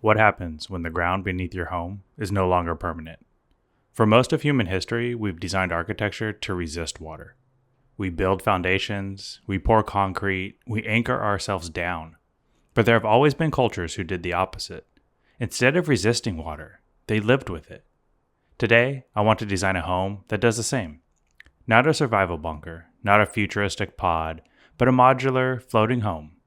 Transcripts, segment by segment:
What happens when the ground beneath your home is no longer permanent? For most of human history, we've designed architecture to resist water. We build foundations, we pour concrete, we anchor ourselves down. But there have always been cultures who did the opposite. Instead of resisting water, they lived with it. Today, I want to design a home that does the same. Not a survival bunker, not a futuristic pod, but a modular, floating home,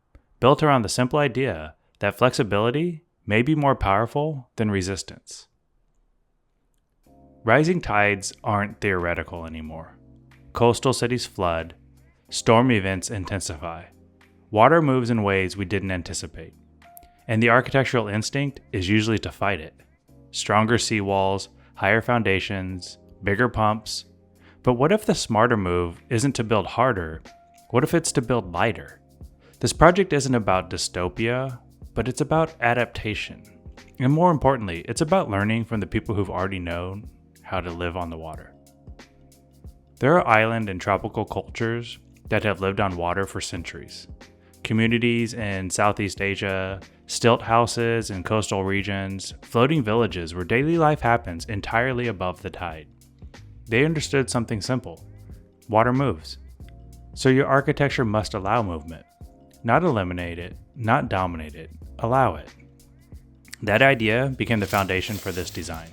built around the simple idea that flexibility may be more powerful than resistance. Rising tides aren't theoretical anymore. Coastal cities flood, storm events intensify. Water moves in ways we didn't anticipate. And the architectural instinct is usually to fight it. Stronger seawalls, higher foundations, bigger pumps. But what if the smarter move isn't to build harder? What if it's to build lighter? This project isn't about dystopia, but it's about adaptation. And more importantly, it's about learning from the people who've already known how to live on the water. There are island and tropical cultures that have lived on water for centuries. Communities in Southeast Asia, stilt houses in coastal regions, floating villages where daily life happens entirely above the tide. They understood something simple. Water moves. So your architecture must allow movement. Not eliminate it, not dominate it, allow it. That idea became the foundation for this design.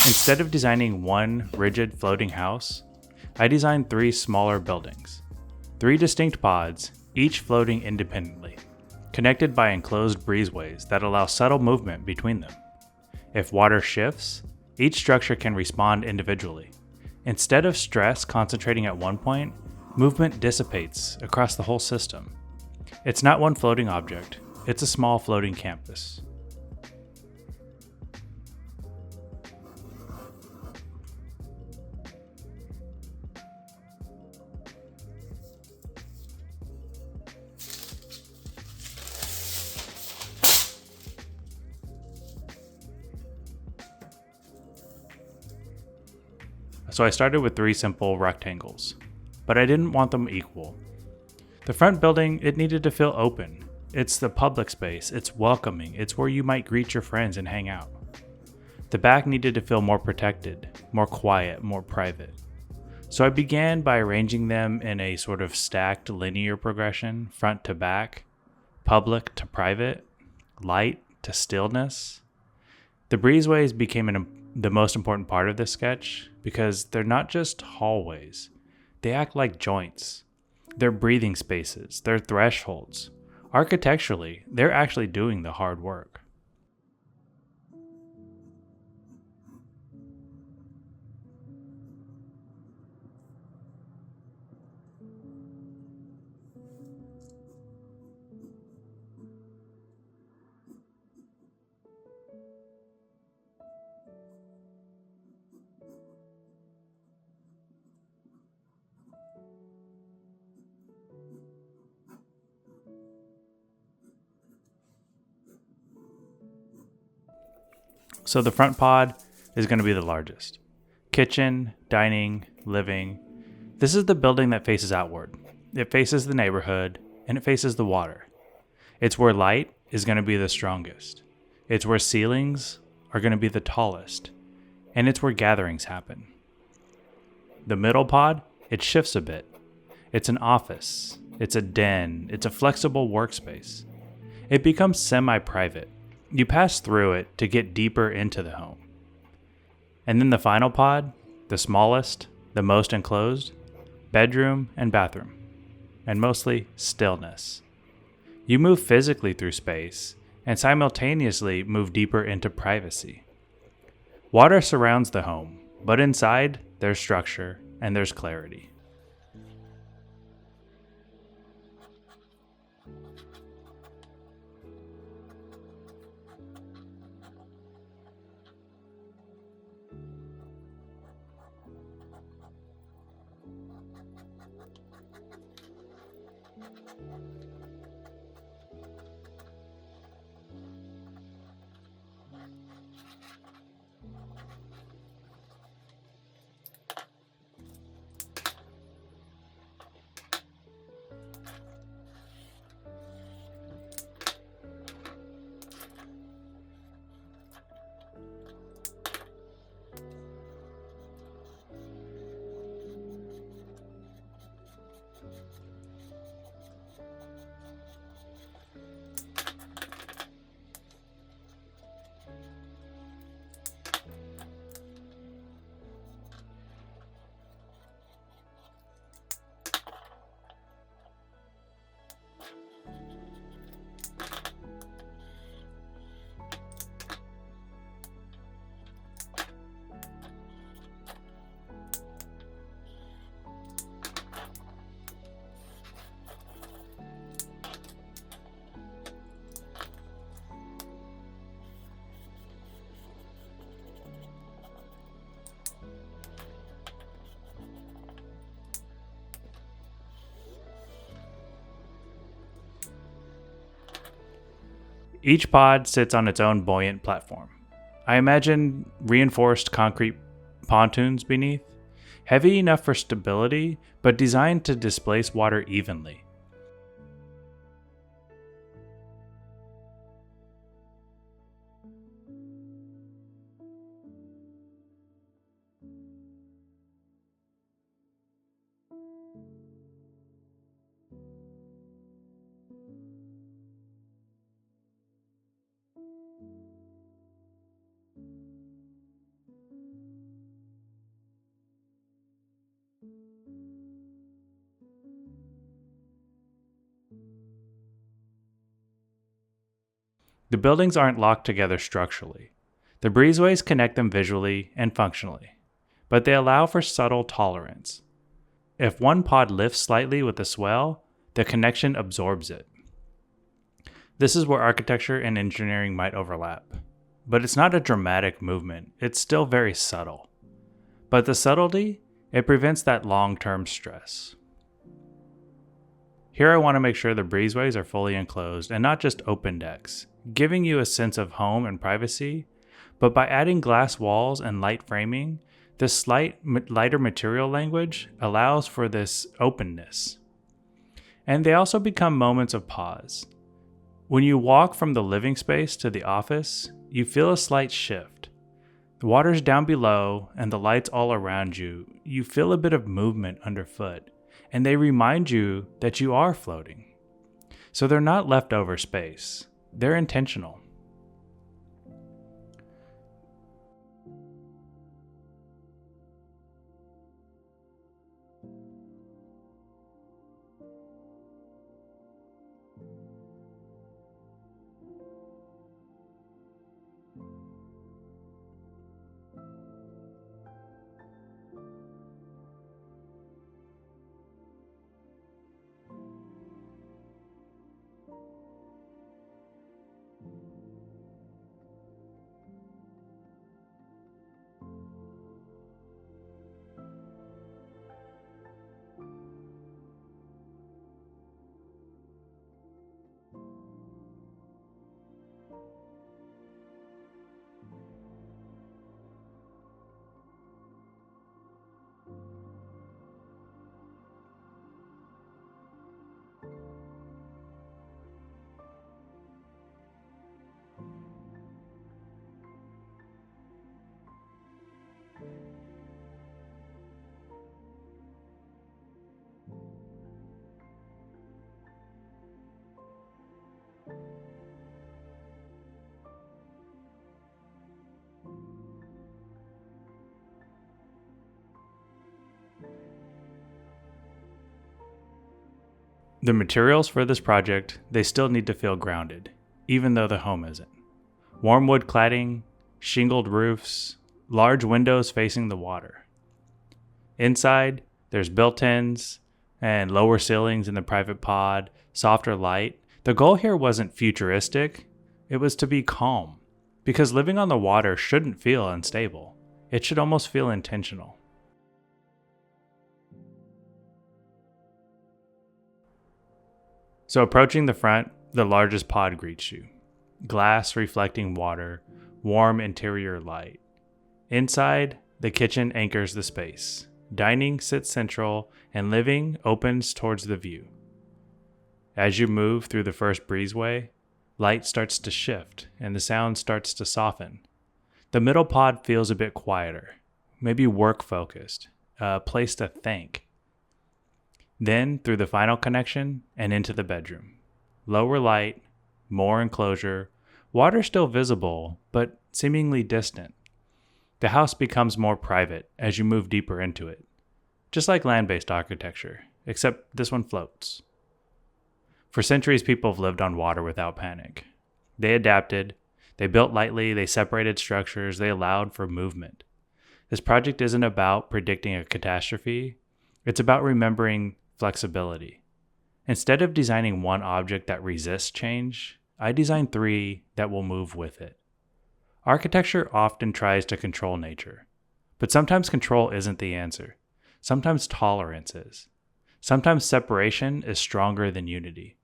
Instead of designing one rigid floating house, I designed 3 smaller buildings. 3 distinct pods, each floating independently, connected by enclosed breezeways that allow subtle movement between them. If water shifts, each structure can respond individually. Instead of stress concentrating at one point, movement dissipates across the whole system. It's not one floating object, it's a small floating campus. So I started with 3 simple rectangles, but I didn't want them equal. The front building, it needed to feel open. It's the public space, it's welcoming, it's where you might greet your friends and hang out. The back needed to feel more protected, more quiet, more private. So I began by arranging them in a sort of stacked linear progression, front to back, public to private, light to stillness. The breezeways became the most important part of this sketch because they're not just hallways. They act like joints. They're breathing spaces. They're thresholds. Architecturally, they're actually doing the hard work. So the front pod is going to be the largest. Kitchen, dining, living. This is the building that faces outward. It faces the neighborhood, and it faces the water. It's where light is going to be the strongest. It's where ceilings are going to be the tallest. And it's where gatherings happen. The middle pod, it shifts a bit. It's an office. It's a den. It's a flexible workspace. It becomes semi-private. You pass through it to get deeper into the home. And then the final pod, the smallest, the most enclosed, bedroom and bathroom, and mostly stillness. You move physically through space and simultaneously move deeper into privacy. Water surrounds the home, but inside there's structure and there's clarity. Each pod sits on its own buoyant platform. I imagine reinforced concrete pontoons beneath, heavy enough for stability, but designed to displace water evenly. The buildings aren't locked together structurally. The breezeways connect them visually and functionally, but they allow for subtle tolerance. If one pod lifts slightly with the swell, the connection absorbs it. This is where architecture and engineering might overlap. But it's not a dramatic movement, it's still very subtle. But the subtlety, it prevents that long-term stress. Here I want to make sure the breezeways are fully enclosed and not just open decks, giving you a sense of home and privacy, but by adding glass walls and light framing, this lighter material language allows for this openness. And they also become moments of pause. When you walk from the living space to the office, you feel a slight shift. The water's down below and the lights all around you. You feel a bit of movement underfoot, and they remind you that you are floating. So they're not leftover space. They're intentional. The materials for this project, they still need to feel grounded, even though the home isn't. Warm wood cladding, shingled roofs, large windows facing the water. Inside, there's built-ins and lower ceilings in the private pod, softer light. The goal here wasn't futuristic, it was to be calm, because living on the water shouldn't feel unstable. It should almost feel intentional. So approaching the front, the largest pod greets you. Glass reflecting water, warm interior light. Inside, the kitchen anchors the space. Dining sits central, and living opens towards the view. As you move through the first breezeway, light starts to shift, and the sound starts to soften. The middle pod feels a bit quieter, maybe work-focused, a place to think. Then through the final connection and into the bedroom. Lower light, more enclosure, water still visible, but seemingly distant. The house becomes more private as you move deeper into it. Just like land-based architecture, except this one floats. For centuries, people have lived on water without panic. They adapted, they built lightly, they separated structures, they allowed for movement. This project isn't about predicting a catastrophe, it's about remembering flexibility. Instead of designing one object that resists change, I designed 3 that will move with it. Architecture often tries to control nature, but sometimes control isn't the answer. Sometimes tolerance is. Sometimes separation is stronger than unity.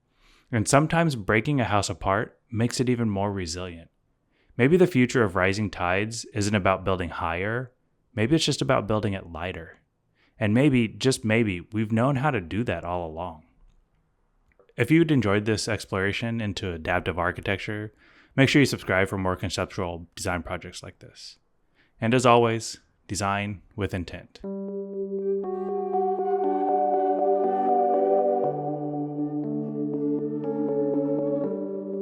And sometimes breaking a house apart makes it even more resilient. Maybe the future of rising tides isn't about building higher, maybe it's just about building it lighter. And maybe, just maybe, we've known how to do that all along. If you'd enjoyed this exploration into adaptive architecture, make sure you subscribe for more conceptual design projects like this. And as always, design with intent.